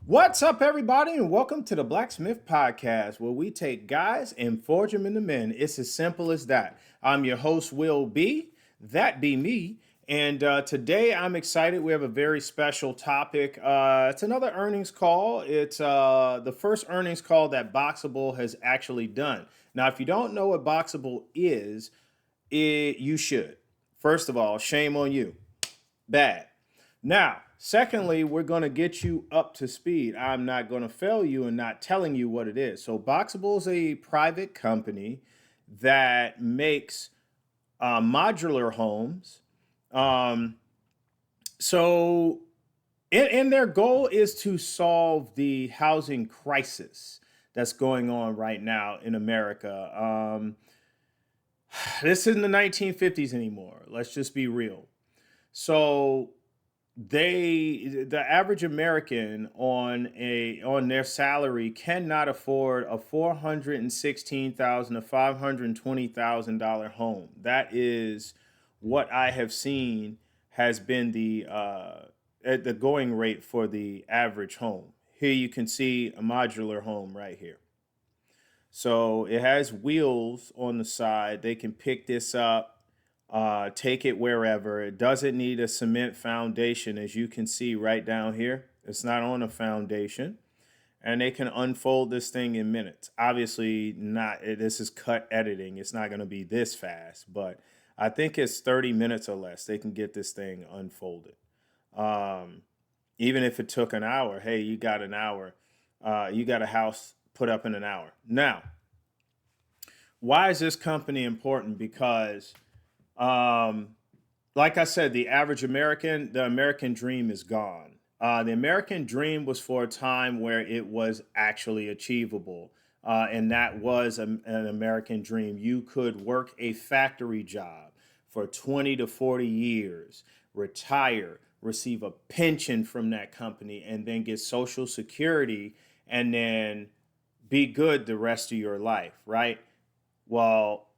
What's up, everybody, and welcome to the Blacksmith Podcast, where we take guys and forge them into men. It's as simple as that. I'm your host, Will B. That be me. And today I'm excited. We have a very special topic. It's another earnings call. It's the first earnings call that Boxable has actually done. Now, if you don't know what Boxable is, you should. First of all, shame on you. Bad. Now, secondly, we're going to get you up to speed. I'm not going to fail you and not telling you what it is. So, Boxable is a private company that makes modular homes. Um, so, and their goal is to solve the housing crisis that's going on right now in America. This isn't the 1950s anymore. Let's just be real. So the average American on their salary cannot afford a $416,000 to $520,000 home. That is what I have seen has been the going rate for the average home. Here you can see a modular home right here. So it has wheels on the side. They can pick this up, take it wherever. It doesn't need a cement foundation, as you can see right down here. It's not on a foundation. And they can unfold this thing in minutes. Obviously, not. This is cut editing. It's not going to be this fast, but I think it's 30 minutes or less. They can get this thing unfolded. Um, Even if it took an hour, hey, you got an hour. You got a house put up in an hour. Now, why is this company important? Because, um, like I said, the American dream is gone. The American dream was for a time where it was actually achievable. And that was an American dream. You could work a factory job for 20 to 40 years, retire, receive a pension from that company, and then get Social Security and then be good the rest of your life, right? Well,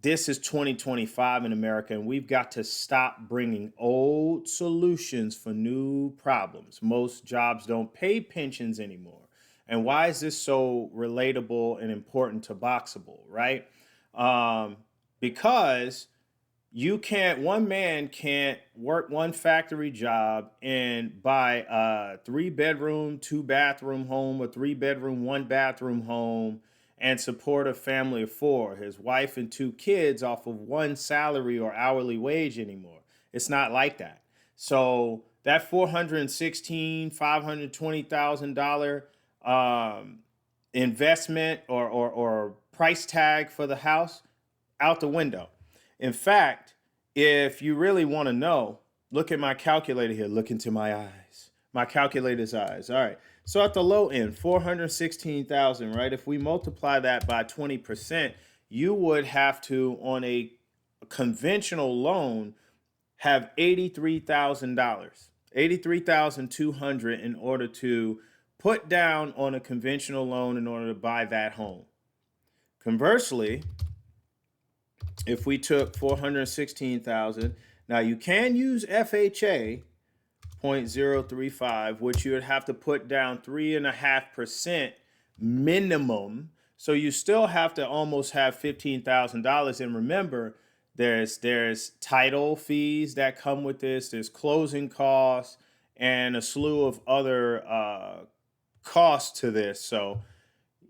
this is 2025 in America, and we've got to stop bringing old solutions for new problems. Most jobs don't pay pensions anymore. And why is this so relatable and important to Boxable, right? Um, because one man can't work one factory job and buy a 3 bedroom, 2 bathroom home, a 3 bedroom, 1 bathroom home, and support a family of four, his wife and 2 kids, off of one salary or hourly wage anymore. It's not like that. So that 416, $520,000 investment or price tag for the house, out the window. In fact, if you really want to know, look at my calculator here. Look into my eyes. My calculator's eyes. All right. So at the low end, 416,000, right? If we multiply that by 20%, you would have to, on a conventional loan, have $83,000, 83,200 in order to put down on a conventional loan in order to buy that home. Conversely, if we took 416,000, now you can use FHA 0.035, which you would have to put down 3.5% minimum. So you still have to almost have $15,000. And remember, there's title fees that come with this. There's closing costs and a slew of other costs to this. So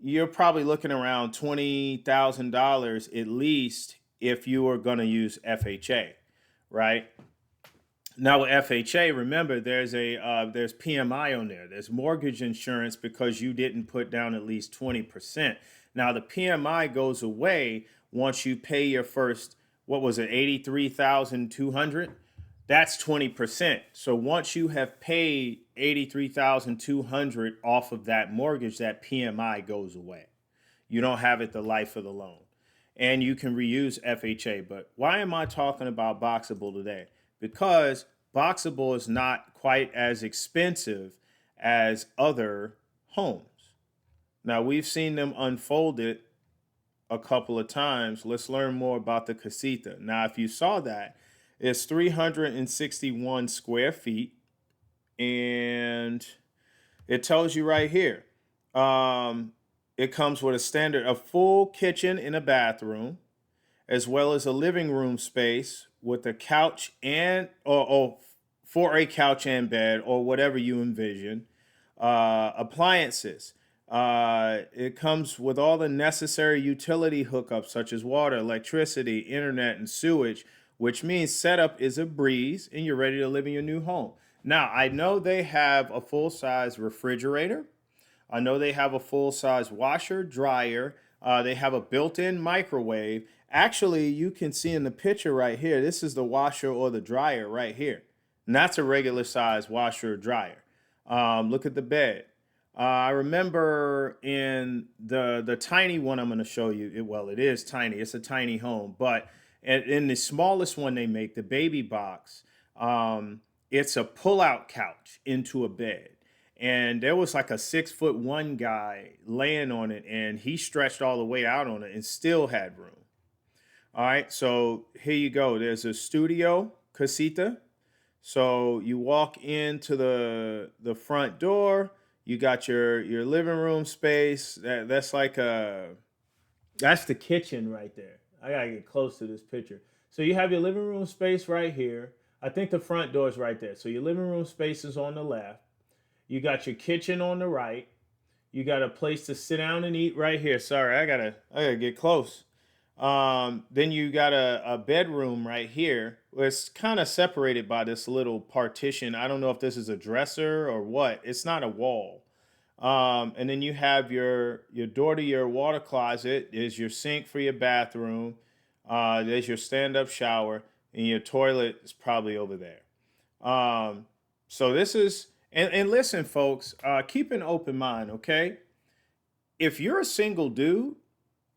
you're probably looking around $20,000 at least if you are going to use FHA, right? Now with FHA, remember there's PMI on there. There's mortgage insurance because you didn't put down at least 20%. Now the PMI goes away once you pay your first, what was it, 83,200? That's 20%. So once you have paid 83,200 off of that mortgage, that PMI goes away. You don't have it the life of the loan. And you can reuse FHA. But why am I talking about Boxable today? Because Boxable is not quite as expensive as other homes. Now, we've seen them unfolded a couple of times. Let's learn more about the Casita. Now, if you saw that, it's 361 square feet, and It tells you right here. Um, it comes with a full kitchen and a bathroom, as well as a living room space with a couch and or for a couch and bed or whatever you envision. Appliances. It comes with all the necessary utility hookups such as water, electricity, internet, and sewage, which means setup is a breeze and you're ready to live in your new home. Now, I know they have a full size refrigerator. I know they have a full size washer, dryer. They have a built in microwave. Actually, you can see in the picture right here, this is the washer or the dryer right here. And that's a regular size washer or dryer. Look at the bed. I remember in the tiny one I'm going to show you. Well, it is tiny. It's a tiny home, but in the smallest one they make, the baby box, it's a pull-out couch into a bed, and there was like a 6'1" guy laying on it, and he stretched all the way out on it and still had room. All right, so here you go. There's a studio casita. So you walk into the front door. You got your living room space. That's the kitchen right there. I gotta get close to this picture. So you have your living room space right here. I think the front door is right there. So your living room space is on the left. You got your kitchen on the right. You got a place to sit down and eat right here. Sorry, I gotta get close. Then you got a bedroom right here. It's kind of separated by this little partition. I don't know if this is a dresser or what. It's not a wall. And then you have your door to your water closet. Is your sink for your bathroom. There's your stand up shower, and your toilet is probably over there. So this is and listen, folks. Keep an open mind, okay? If you're a single dude,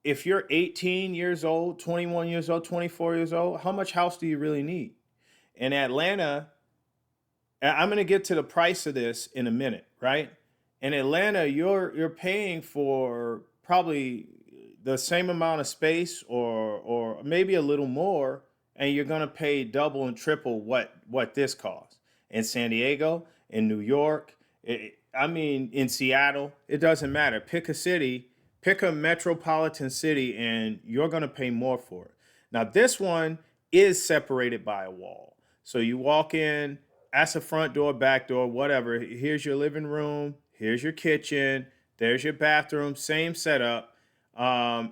if you're 18 years old, 21 years old, 24 years old, how much house do you really need? In Atlanta, I'm going to get to the price of this in a minute, right? In Atlanta, you're paying for probably the same amount of space or maybe a little more, and you're going to pay double and triple what this costs. In San Diego, in New York, I mean in Seattle, it doesn't matter. Pick a city, pick a metropolitan city, and you're going to pay more for it. Now, this one is separated by a wall. So you walk in, that's a front door, back door, whatever. Here's your living room, here's your kitchen, there's your bathroom, same setup,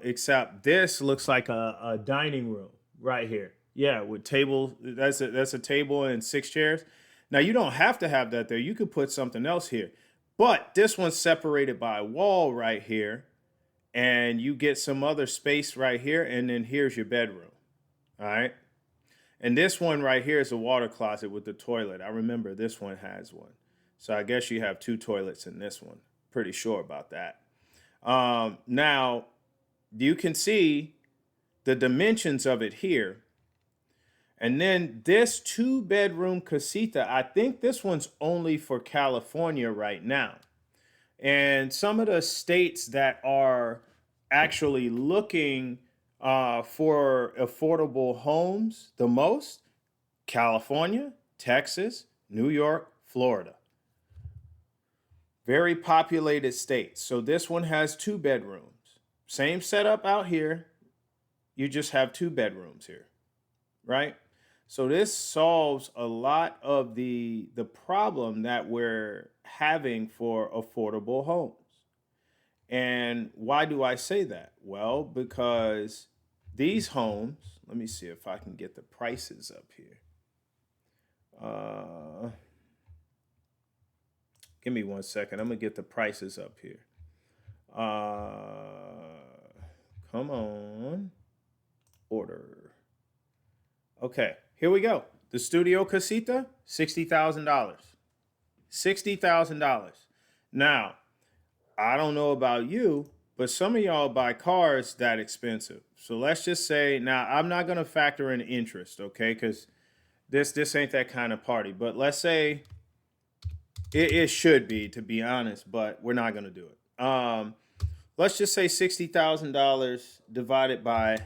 except this looks like a dining room right here. Yeah, with table, that's a table and 6 chairs. Now, you don't have to have that there. You could put something else here. But this one's separated by a wall right here, and you get some other space right here, and then here's your bedroom. All right. And this one right here is a water closet with the toilet. I remember this one has one. So I guess you have two toilets in this one. Pretty sure about that. Now, you can see the dimensions of it here. And then this 2-bedroom casita, I think this one's only for California right now. And some of the states that are actually looking for affordable homes the most: California, Texas, New York, Florida. Very populated states. So this one has 2 bedrooms. Same setup out here. You just have 2 bedrooms here, right? So this solves a lot of the problem that we're having for affordable homes. And why do I say that? Well, because these homes, let me see if I can get the prices up here. Uh, Give me 1 second. I'm going to get the prices up here. Uh, Come on. Order. Okay, here we go. The Studio Casita, $60,000. $60,000. Now, I don't know about you, but some of y'all buy cars that expensive. So let's just say, now I'm not gonna factor in interest, okay? Because this ain't that kind of party. But let's say it should be, to be honest, but we're not gonna do it. Let's just say $60,000 divided by,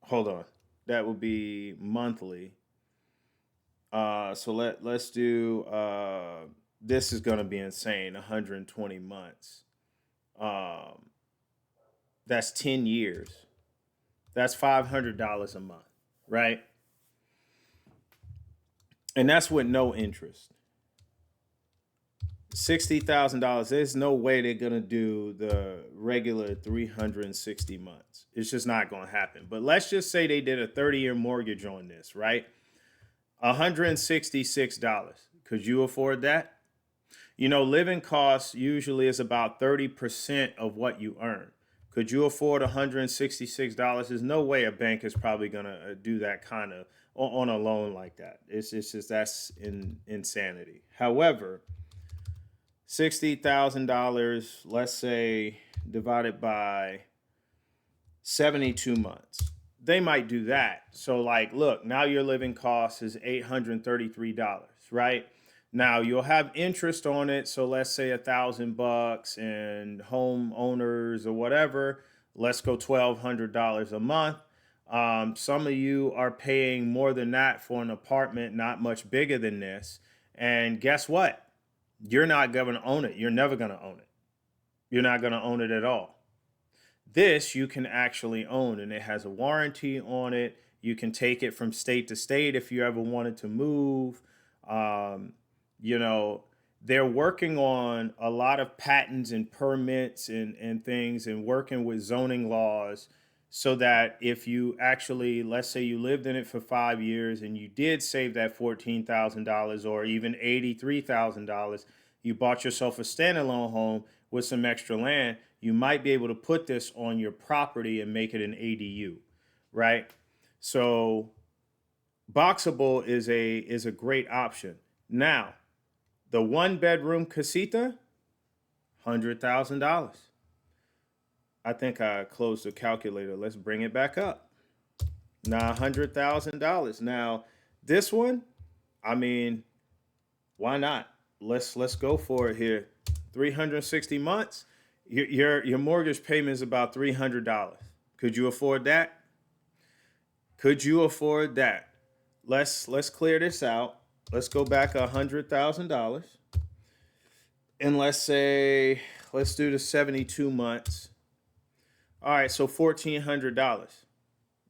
hold on, that would be monthly. So let's do this is going to be insane. 120 months. Um, that's 10 years. That's $500 a month, right? And that's with no interest. $60,000. There's no way they're gonna do the regular 360 months. It's just not gonna happen. But let's just say they did a 30-year mortgage on this, right? $166. Could you afford that? You know, living costs usually is about 30% of what you earn. Could you afford $166? There's no way a bank is probably gonna do that kind of on a loan like that. It's just that's insanity. However, $60,000, let's say, divided by 72 months. They might do that. So, like, look, now your living cost is $833, right? Now you'll have interest on it. So let's say $1,000 and homeowners or whatever. Let's go $1,200 a month. Some of you are paying more than that for an apartment, not much bigger than this. And guess what? You're not going to own it. You're never going to own it. You're not going to own it at all. This you can actually own, and it has a warranty on it. You can take it from state to state if you ever wanted to move. You know, they're working on a lot of patents and permits and things and working with zoning laws so that if you actually, let's say you lived in it for 5 years and you did save that $14,000 or even $83,000, you bought yourself a standalone home with some extra land, you might be able to put this on your property and make it an ADU, right? So Boxable is a great option. Now, the 1-bedroom casita, $100,000. I think I closed the calculator. Let's bring it back up. Now, $100,000. Now, this one, I mean, why not? Let's go for it here. 360 months. Your mortgage payment is about $300. Could you afford that? Could you afford that? Let's clear this out. Let's go back $100,000. And let's do the 72 months. All right, so $1,400.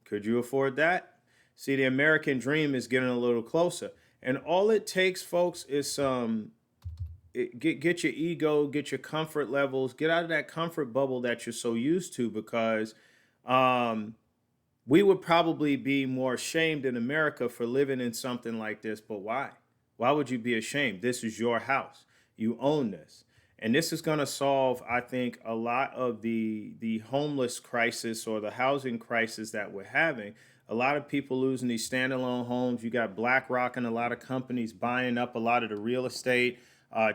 Could you afford that? See, the American dream is getting a little closer. And all it takes, folks, is get your ego, get your comfort levels, get out of that comfort bubble that you're so used to, because we would probably be more ashamed in America for living in something like this. But why? Why would you be ashamed? This is your house. You own this. And this is going to solve, I think, a lot of the homeless crisis or the housing crisis that we're having. A lot of people losing these standalone homes. You got BlackRock and a lot of companies buying up a lot of the real estate.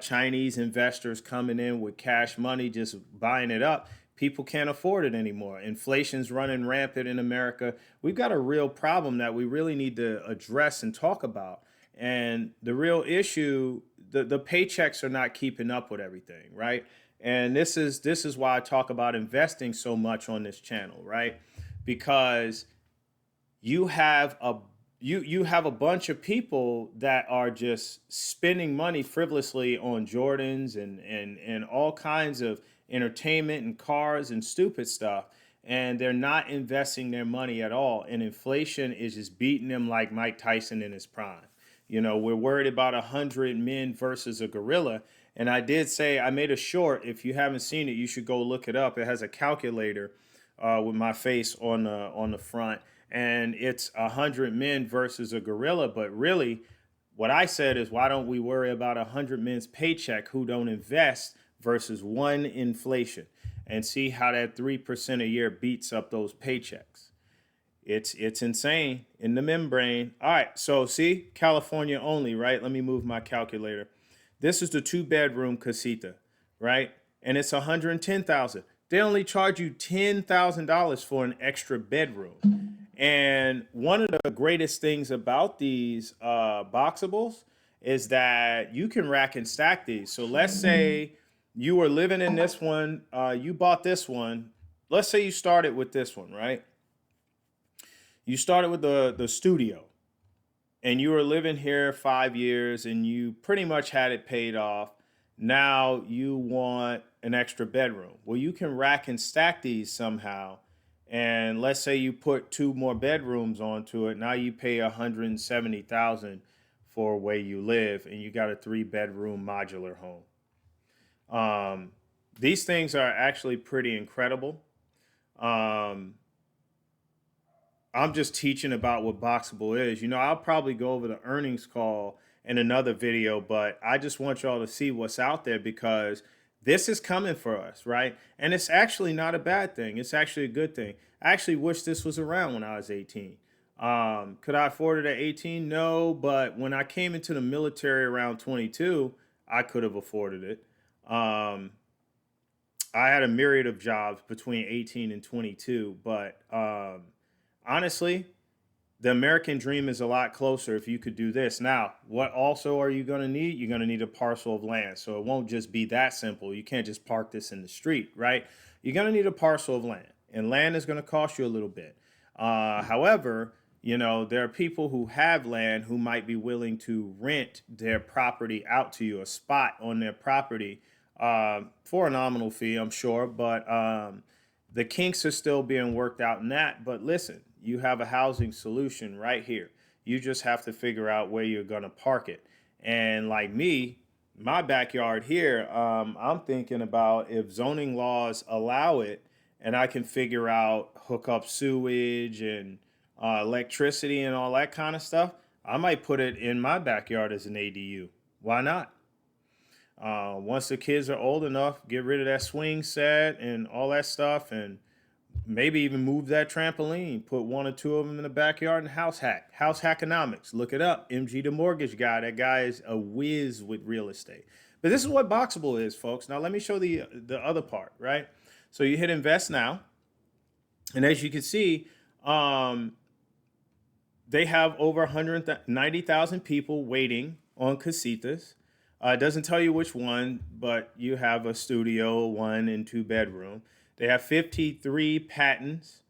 Chinese investors coming in with cash money, just buying it up. People can't afford it anymore. Inflation's running rampant in America. We've got a real problem that we really need to address and talk about. And the real issue, the paychecks are not keeping up with everything, right? And this is why I talk about investing so much on this channel, right? Because you have a bunch of people that are just spending money frivolously on Jordans and all kinds of entertainment and cars and stupid stuff, and they're not investing their money at all. And inflation is just beating them like Mike Tyson in his prime. You know, we're worried about 100 men versus a gorilla. And I did say, I made a short. If you haven't seen it, you should go look it up. It has a calculator with my face on the front. And it's 100 men versus a gorilla. But really, what I said is, why don't we worry about 100 men's paycheck who don't invest versus one inflation, and see how that 3% a year beats up those paychecks. It's insane in the membrane. All right, so see, California only, right? Let me move my calculator. This is the 2-bedroom casita, right? And it's $110,000. They only charge you $10,000 for an extra bedroom. And one of the greatest things about these Boxables is that you can rack and stack these. So let's say you were living in this one, you bought this one. Let's say you started with this one, right? You started with the studio, and you were living here 5 years and you pretty much had it paid off. Now you want an extra bedroom. Well, you can rack and stack these somehow. And let's say you put two more bedrooms onto it. Now you pay 170,000 for where you live, and you got a 3 bedroom modular home. Um, these things are actually pretty incredible. Um, I'm just teaching about what Boxable is. I'll probably go over the earnings call in another video, but I just want y'all to see what's out there because this is coming for us, right? And it's actually not a bad thing. It's actually a good thing. I actually wish this was around when I was 18. Could I afford it at 18? No, but when I came into the military around 22, I could have afforded it. Um, I had a myriad of jobs between 18 and 22, but honestly, the American dream is a lot closer if you could do this. Now, what also are you going to need? You're going to need a parcel of land. So it won't just be that simple. You can't just park this in the street, right? You're going to need a parcel of land, and land is going to cost you a little bit. However, there are people who have land who might be willing to rent their property out to you, a spot on their property for a nominal fee, I'm sure. But the kinks are still being worked out in that. But listen, you have a housing solution right here. You just have to figure out where you're going to park it. And like me, my backyard here, I'm thinking about if zoning laws allow it and I can figure out hook up sewage and electricity and all that kind of stuff, I might put it in my backyard as an ADU. Why not? Once the kids are old enough, get rid of that swing set and all that stuff, and maybe even move that trampoline, put one or two of them in the backyard, and house hackonomics. Look it up. MG the mortgage guy. That guy is a whiz with real estate. But this is what Boxable is, folks. Now let me show the other part, right? So you hit invest now, and as you can see, they have over 190,000 people waiting on Casitas. It doesn't tell you which one, but you have a studio, 1 and 2 bedroom. They have 53 patents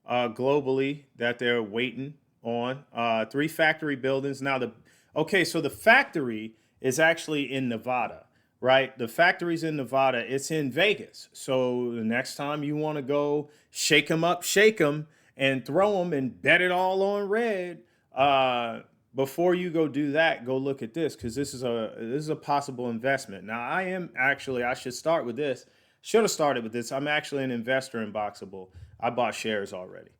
globally that they're waiting on. 3 factory buildings. Now, so the factory is actually in Nevada, right? The factory's in Nevada. It's in Vegas. So the next time you want to go shake them up, shake them, and throw them and bet it all on red, before you go do that, go look at this because this is a possible investment. Now, I should start with this. Should have started with this. I'm actually an investor in Boxable. I bought shares already.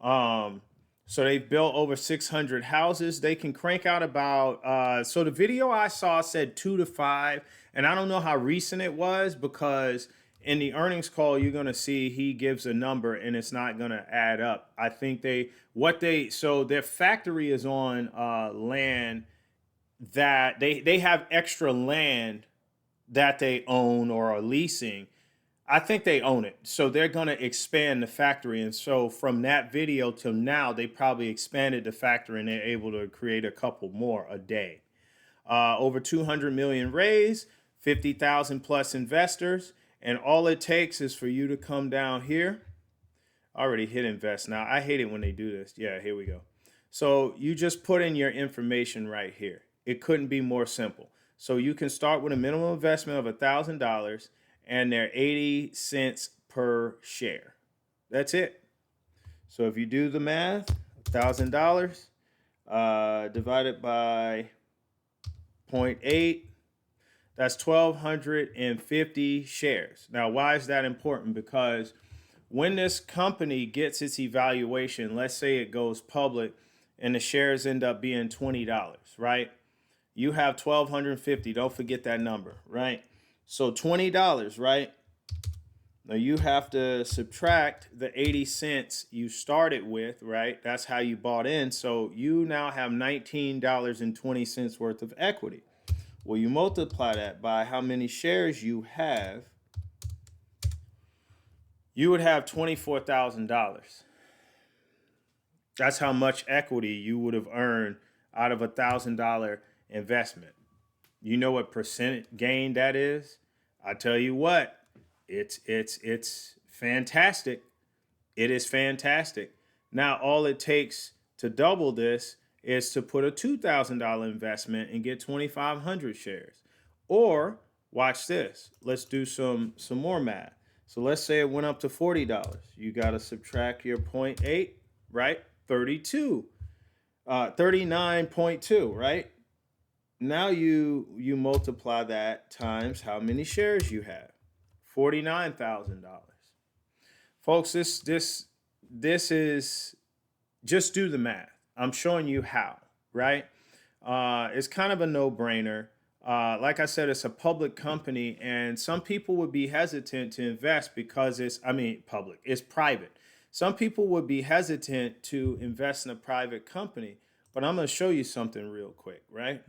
So they've built over 600 houses. They can crank out about, so the video I saw said 2 to 5. And I don't know how recent it was because in the earnings call, you're going to see he gives a number and it's not going to add up. I think so their factory is on land that they have extra land that they own or are leasing. I think they own it. So they're going to expand the factory. And so from that video till now, they probably expanded the factory and they're able to create a couple more a day. Over 200 million raised, 50,000 plus investors. And all it takes is for you to come down here. I already hit invest now. I hate it when they do this. Yeah, here we go. So you just put in your information right here. It couldn't be more simple. So you can start with a minimum investment of $1,000 and they're 80 cents per share. That's it. So if you do the math, $1,000 divided by 0.8, that's 1,250 shares. Now, why is that important? Because when this company gets its evaluation, let's say it goes public and the shares end up being $20, right? You have 1,250. Don't forget that number, right? So $20, right? Now you have to subtract the 80 cents you started with, right? That's how you bought in. So you now have $19.20 worth of equity. Well, you multiply that by how many shares you have, you would have $24,000. That's how much equity you would have earned out of $1,000 investment. You know what percent gain that is? I tell you what, it's fantastic. It is fantastic. Now, all it takes to double this is to put a $2,000 investment and get 2,500 shares. Or watch this. Let's do some more math. So let's say it went up to $40. You got to subtract your zero point 0.8, right? 32. 39.2, right? Now you multiply that times how many shares you have. $49,000. Folks, this is, just do the math. I'm showing you how, right? It's kind of a no-brainer. Like I said, it's a public company, and some people would be hesitant to invest because public, it's private. Some people would be hesitant to invest in a private company, but I'm going to show you something real quick, right?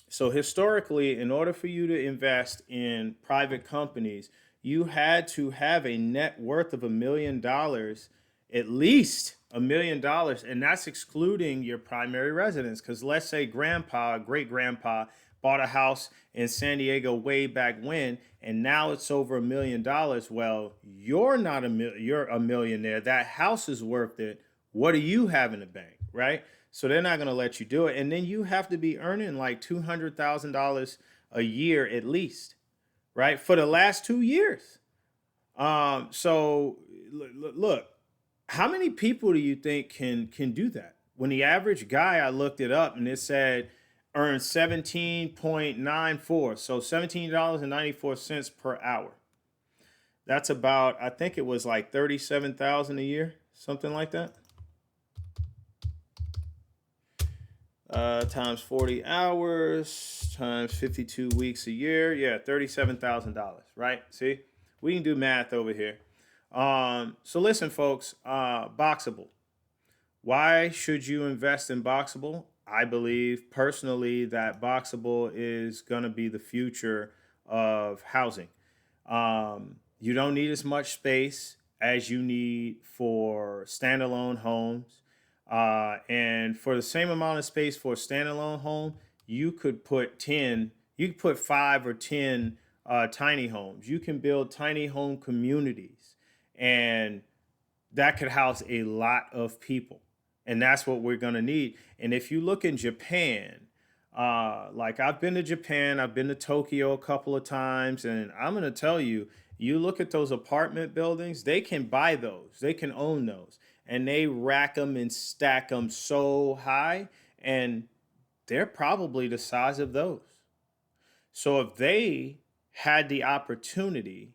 So historically, in order for you to invest in private companies, you had to have a net worth of $1 million, at least $1 million, and that's excluding your primary residence. Because let's say grandpa, great grandpa, bought a house in San Diego way back when, and now it's over $1 million. Well, you're not you're a millionaire. That house is worth it. What do you have in the bank, right? So they're not going to let you do it, and then you have to be earning like $200,000 a year at least, right, for the last 2 years. So look, how many people do you think can do that? When the average guy, I looked it up and it said earns 17.94, so $17.94 per hour. That's about, I think it was like 37,000 a year, something like that. Times 40 hours times 52 weeks a year. Yeah, $37,000, right? See, we can do math over here. So listen, folks, Boxable. Why should you invest in Boxable? I believe personally that Boxable is going to be the future of housing. You don't need as much space as you need for standalone homes. And for the same amount of space for a standalone home, you could put 5 or 10 tiny homes. You can build tiny home communities, and that could house a lot of people. And that's what we're going to need. And if you look in Japan, like I've been to Japan, I've been to Tokyo a couple of times, and I'm going to tell you, you look at those apartment buildings, they can buy those, they can own those, and they rack them and stack them so high, and they're probably the size of those. So if they had the opportunity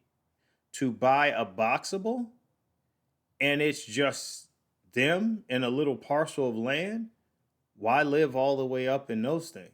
to buy a Boxable and it's just them and a little parcel of land, why live all the way up in those things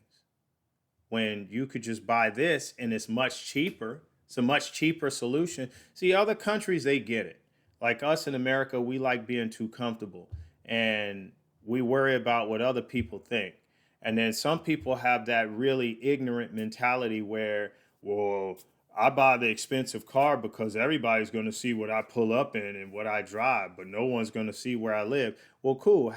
when you could just buy this and it's much cheaper? It's a much cheaper solution. See, other countries, they get it. Like us in America, we like being too comfortable and we worry about what other people think. And then some people have that really ignorant mentality where, well, I buy the expensive car because everybody's going to see what I pull up in and what I drive, but no one's going to see where I live. Well, cool.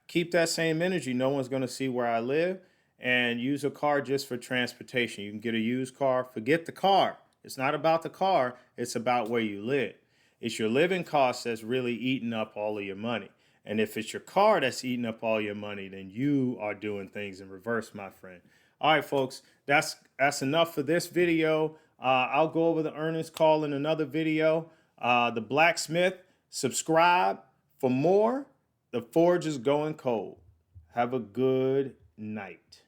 Keep that same energy. No one's going to see where I live, and use a car just for transportation. You can get a used car. Forget the car. It's not about the car. It's about where you live. It's your living costs that's really eating up all of your money. And if it's your car that's eating up all your money, then you are doing things in reverse, my friend. All right, folks, that's enough for this video. I'll go over the earnings call in another video. The Blacksmith, subscribe for more. The Forge is going cold. Have a good night.